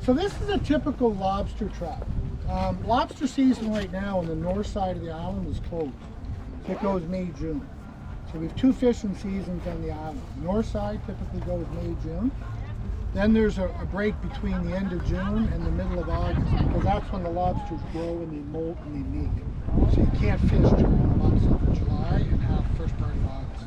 So this is a typical lobster trap. Lobster season right now on the north side of the island is closed. It goes May, June. So we have two fishing seasons on the island. The north side typically goes May, June. Then there's a break between the end of June and the middle of August, because that's when the lobsters grow and they molt and they meet. So you can't fish during the months of July and half first part of August.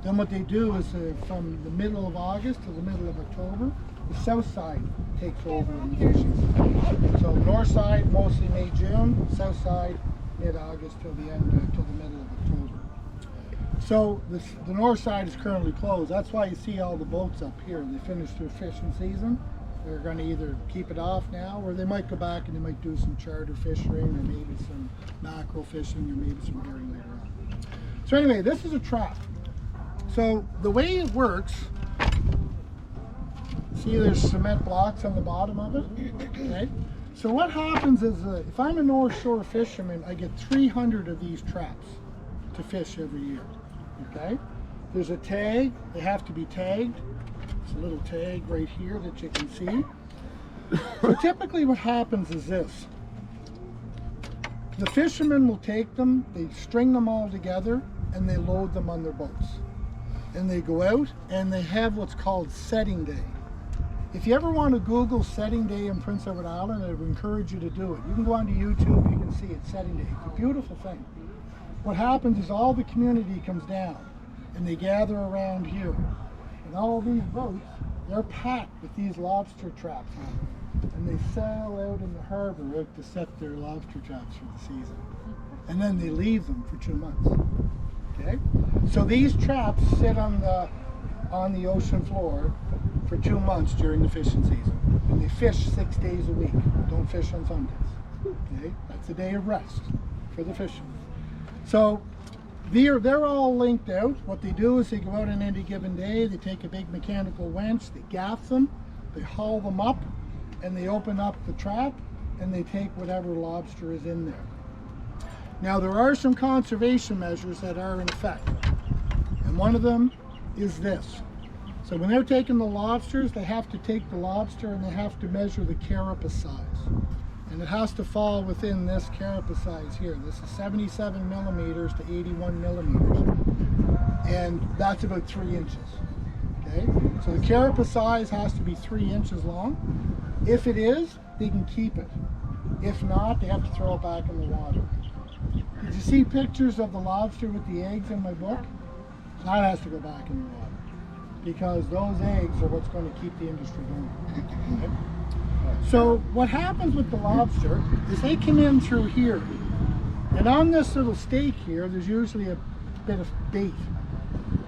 Then what they do is from the middle of August to the middle of October, the south side takes over in the fishing season. So north side mostly May, June, south side mid-August till the end, till the middle of October. So the north side is currently closed. That's why you see all the boats up here. They finished their fishing season. They're going to either keep it off now, or they might go back and they might do some charter fishing, or maybe some mackerel fishing, or maybe some herring later on. So anyway, this is a trap. So the way it works, see there's cement blocks on the bottom of it, okay? So what happens is if I'm a North Shore fisherman, I get 300 of these traps to fish every year, okay? There's a tag, they have to be tagged. It's a little tag right here that you can see. So typically what happens is this. The fishermen will take them, they string them all together, and they load them on their boats. And they go out and they have what's called setting day. If you ever want to Google setting day in Prince Edward Island, I would encourage you to do it. You can go onto YouTube, you can see it, setting day. It's a beautiful thing. What happens is all the community comes down and they gather around here. And all these boats, they're packed with these lobster traps on them. And they sail out in the harbor out to set their lobster traps for the season. And then they leave them for 2 months. Okay? So these traps sit on the ocean floor for 2 months during the fishing season. And they fish 6 days a week. Don't fish on Sundays. Okay? That's a day of rest for the fishermen. So they're all linked out. What they do is they go out on any given day, they take a big mechanical winch, they gaff them, they haul them up, and they open up the trap, and they take whatever lobster is in there. Now there are some conservation measures that are in effect, and one of them is this. So when they're taking the lobsters, they have to take the lobster and they have to measure the carapace size. And it has to fall within this carapace size here. This is 77 millimeters to 81 millimeters. And that's about 3 inches. Okay? So the carapace size has to be 3 inches long. If it is, they can keep it. If not, they have to throw it back in the water. Did you see pictures of the lobster with the eggs in my book? That has to go back in the water, because those eggs are what's going to keep the industry going. Okay? So what happens with the lobster is they come in through here, and on this little stake here, there's usually a bit of bait,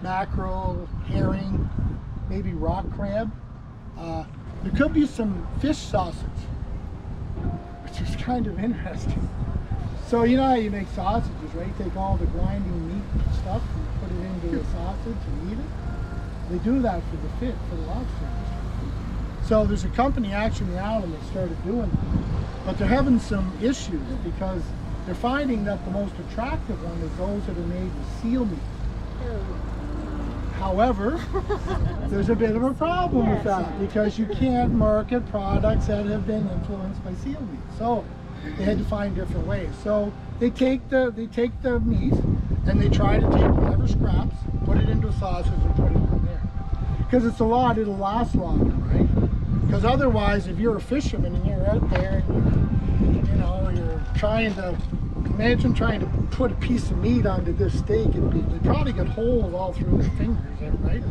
mackerel, herring, maybe rock crab. There could be some fish sausage, which is kind of interesting. So you know how you make sausages, right? You take all the grinding meat and stuff and put it into a sausage and eat it. They do that for the lobster industry. So there's a company actually in the island that started doing that. But they're having some issues because they're finding that the most attractive one is those that are made with seal meat. However, there's a bit of a problem with that, because you can't market products that have been influenced by seal meat. So they had to find different ways. So they take the meat and they try to take whatever scraps, put it into a sausage and put it in there. Because it's a lot, it'll last longer, right? Because otherwise, if you're a fisherman and you're out there and you're trying to, imagine trying to put a piece of meat onto this steak, it'd probably get holes all through your fingers, right?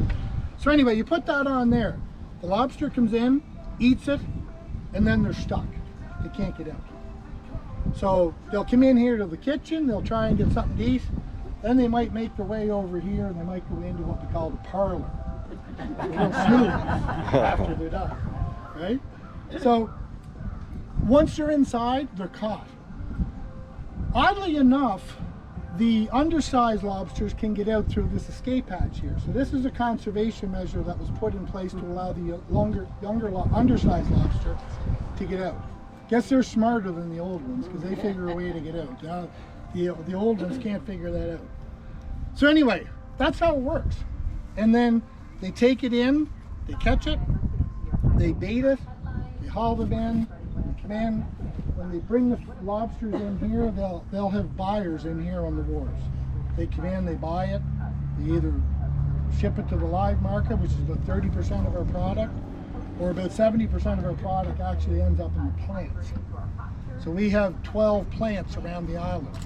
So anyway, you put that on there. The lobster comes in, eats it, and then they're stuck. They can't get out. So they'll come in here to the kitchen, they'll try and get something to eat, then they might make their way over here and they might go into what we call the parlor. They'll snooze after they're done, right? So once they're inside, they're caught. Oddly enough, the undersized lobsters can get out through this escape hatch here. So this is a conservation measure that was put in place to allow the younger undersized lobster to get out. Guess they're smarter than the old ones because they figure a way to get out. The old ones can't figure that out. So anyway, that's how it works. And then they take it in, they catch it, they bait it, they haul them in, come in. When they bring the lobsters in here, they'll have buyers in here on the wharves. They come in, they buy it, they either ship it to the live market, which is about 30% of our product, or about 70% of our product actually ends up in the plants. So we have 12 plants around the island.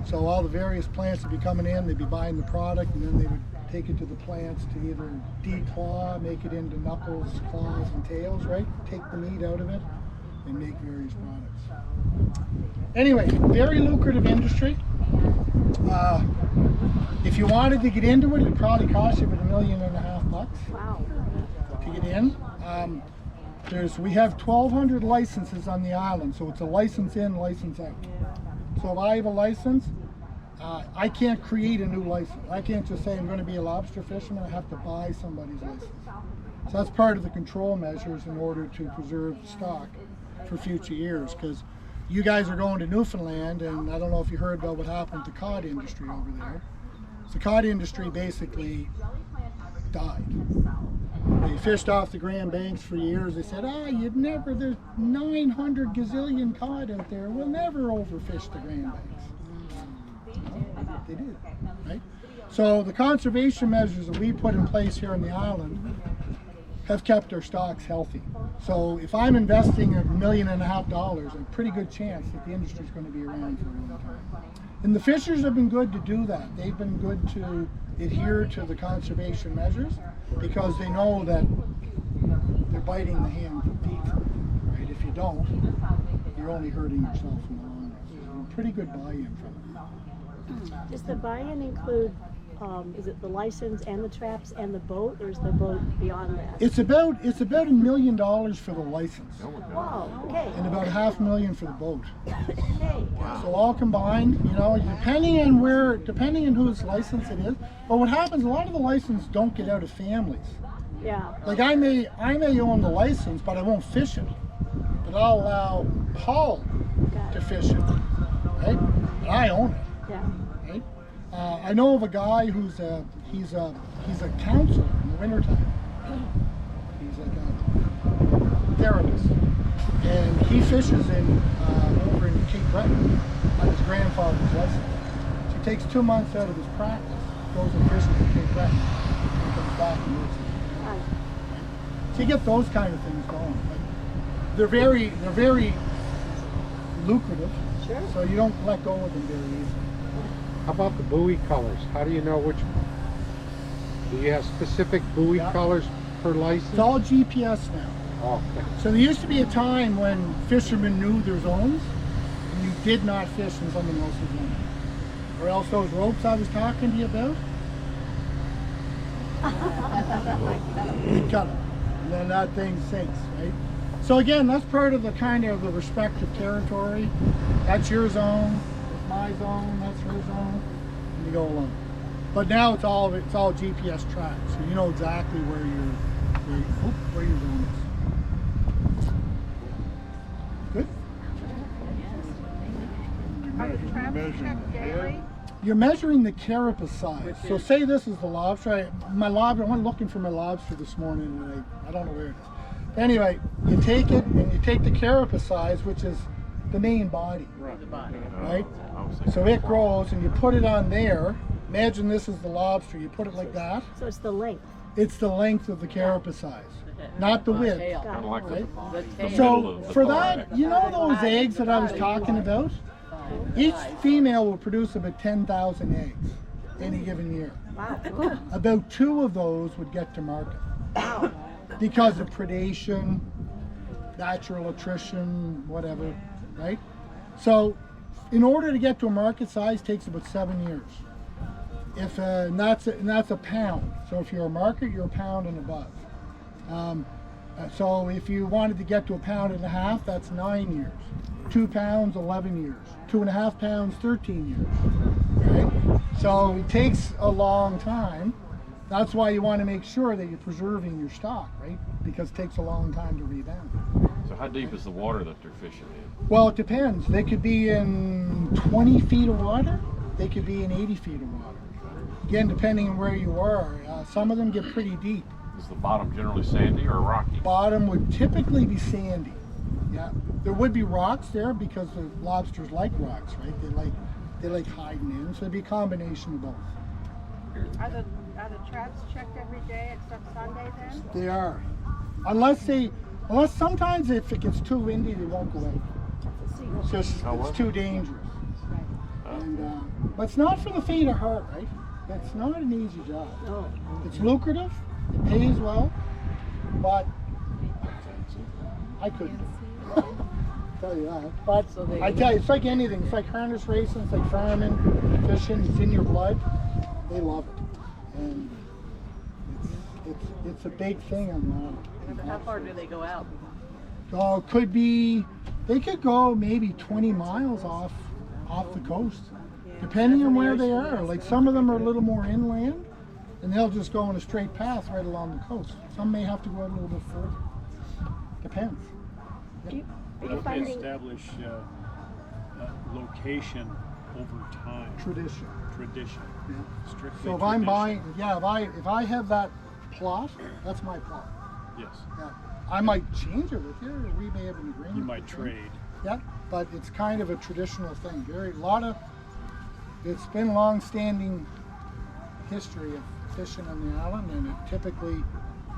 So all the various plants would be coming in, they'd be buying the product, and then they would take it to the plants to either declaw, make it into knuckles, claws, and tails, right? Take the meat out of it and make various products. Anyway, very lucrative industry. If you wanted to get into it, it'd probably cost you about $1.5 million. Wow. To get in. We have 1,200 licenses on the island, so it's a license in, license out. So if I have a license, I can't create a new license. I can't just say I'm going to be a lobster fisherman. I have to buy somebody's license. So that's part of the control measures in order to preserve the stock for future years, because you guys are going to Newfoundland, and I don't know if you heard about what happened to the cod industry over there. So the cod industry basically died. They fished off the Grand Banks for years. They said, you'd never, there's 900 gazillion cod out there. We'll never overfish the Grand Banks. Well, they did, right? So the conservation measures that we put in place here on the island have kept our stocks healthy. So if I'm investing $1.5 million, a pretty good chance that the industry is going to be around for a long time. And the fishers have been good to do that. They've been good to adhere to the conservation measures because they know that they're biting the hand that feeds them, right? If you don't, you're only hurting yourself in the long run. So pretty good buy-in from it. Does the buy-in include, is it the license and the traps and the boat, or is the boat beyond that? It's about $1 million for the license. Wow, okay. And about $500,000 for the boat. Okay. Wow. So all combined, depending on whose license it is. But what happens, a lot of the license don't get out of families. Yeah. Like I may own the license, but I won't fish it. But I'll allow Paul to fish it, right? But I own it. Yeah. Right? I know of a guy he's a counselor in the wintertime. He's like a therapist. And he fishes over in Cape Breton on his grandfather's license. So he takes 2 months out of his practice, goes and fishes at Cape Breton, and comes back and works it. Right. So you get those kind of things going. But they're very lucrative. Sure. So you don't let go of them very easily. How about the buoy colors? How do you know which? Do you have specific buoy colors per license? It's all GPS now. Oh, okay. So there used to be a time when fishermen knew their zones, and you did not fish in someone else's zone. Or else those ropes I was talking to you about, you cut them, and then that thing sinks, right? So again, that's part of the kind of the respective territory. That's your zone, that's my zone, that's her zone, and you go along. But now it's all GPS tracked, so you know exactly where your zone is. Good. You're measuring the carapace size. So say this is the lobster. I went looking for my lobster this morning and I don't know where it is. Anyway, you take it and you take the carapace size, which is the main body. Right? So it grows and you put it on there. Imagine this is the lobster. You put it like that. So it's the length. It's the length of the carapace size, not the width. Got it. Right? So for that, those eggs that I was talking about? Each female will produce about 10,000 eggs any given year. Wow. About 2 of those would get to market. Wow. Because of predation, natural attrition, whatever, right? So in order to get to a market size takes about 7 years. And that's a pound. So if you're a market, you're a pound and above. So if you wanted to get to 1.5 pounds, that's 9 years. 2 pounds, 11 years. 2.5 pounds, 13 years. Right? So it takes a long time. That's why you want to make sure that you're preserving your stock, right? Because it takes a long time to rebound. So how deep is the water that they're fishing in? Well, it depends. They could be in 20 feet of water. They could be in 80 feet of water. Again, depending on where you are. Some of them get pretty deep. Is the bottom generally sandy or rocky? Bottom would typically be sandy. Yeah, there would be rocks there because the lobsters like rocks, right? They like hiding in, so it'd be a combination of both. Are the traps checked every day except Sunday then? They are, unless sometimes if it gets too windy, they won't go in. It's just it's too dangerous. And but it's not for the faint of heart, right? It's not an easy job. No. It's lucrative, it pays well, but I couldn't do it. Tell you that. But I tell you, it's like anything. It's like harness racing, it's like farming, fishing. It's in your blood. They love it, and it's a big thing on that. How far do they go out? Oh, they could go maybe 20 miles off the coast, depending on where they are. Like some of them are a little more inland, and they'll just go on a straight path right along the coast. Some may have to go out a little bit further. Depends. Are you How do they finding, establish location over time? Tradition. Tradition. Yeah. Strictly So if I'm tradition. buying, if I have that plot, that's my plot. Yes. Yeah. I might change it with you, or we may have an agreement. You might between- trade. Yeah, but it's kind of a traditional thing. It's been long-standing history of fishing on the island, and it typically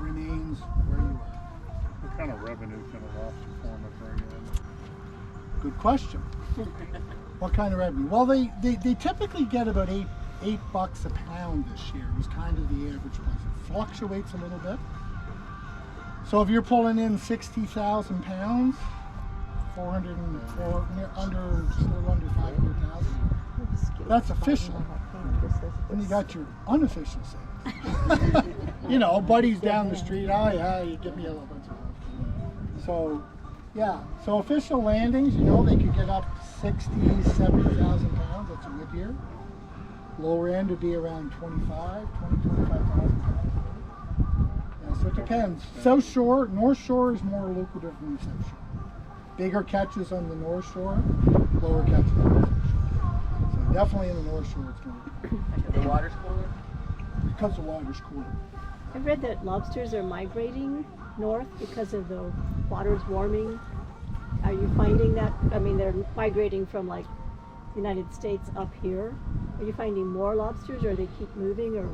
remains where you are. What kind of revenue can a lobster farmer bring in? Good question. What kind of revenue? Well, they typically get about $8 a pound this year. Is kind of the average price. It fluctuates a little bit. So if you're pulling in 60,000 pounds, 404 just a little under 500,000. That's official. Then you got your unofficial sales. You know, buddies down the street. Oh yeah, you give me a little bit. So, yeah. So official landings, you know, they could get up 60, 70,000 pounds. That's a good year. Lower end would be around 25,000 pounds. Yeah, so it depends. South Shore, North Shore is more lucrative than the South Shore. Bigger catches on the North Shore, lower catches on the South Shore. So definitely in the North Shore it's more lucrative. The water's cooler? Because the water's cooler. I've read that lobsters are migrating north because of the water's warming. Are you finding that? I mean, they're migrating from like United States up here. Are you finding more lobsters, or they keep moving, or?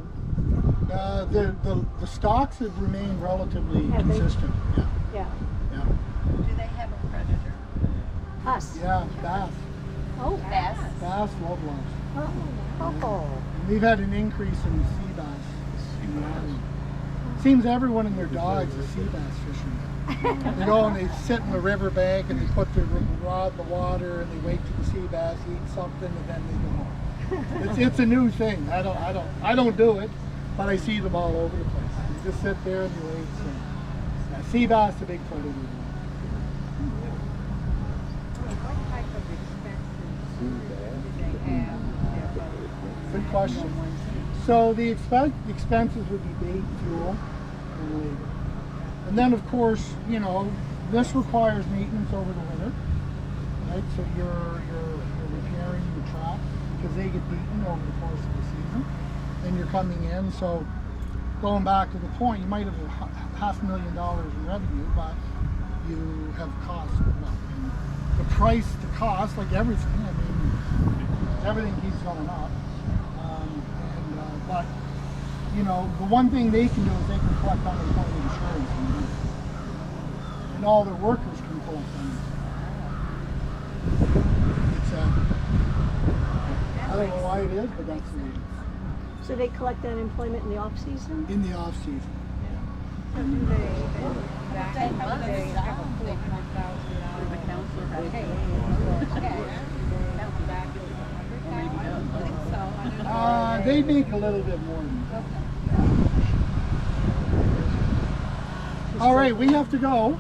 The stocks have remained relatively Have they? consistent. Yeah, Yeah. yeah. Do they have a predator? Us. Yeah, bass. Oh. Bass? Bass, love lobster. Oh. And we've had an increase in sea bass in the island. Seems everyone and their dogs is sea bass fishermen. They go and they sit in the riverbank and they put their rod in the water and they wait till the sea bass eat something and then they go home. It's a new thing. I don't do it, but I see them all over the place. You just sit there and you wait. So, yeah, sea bass is a big predator. What type of expenses do they have? Good question. So the expenses would be bait, fuel, and labor. And then of course, you know, this requires maintenance over the winter, right? So you're repairing your traps because they get beaten over the course of the season. Then you're coming in, so going back to the point, you might have $500,000 in revenue, but you have costs as well. And the price to cost, like everything, I mean, everything keeps going up. But, you know, the one thing they can do is they can collect unemployment insurance and all their workers can collect unemployment. I don't know why it is, but that's the way it is. So they collect unemployment in the off season? In the off season. So do they have a $400,000? The counselor has hey, bounce back to 100,000? I think so. I don't know. They make a little bit more than that. All right, we have to go.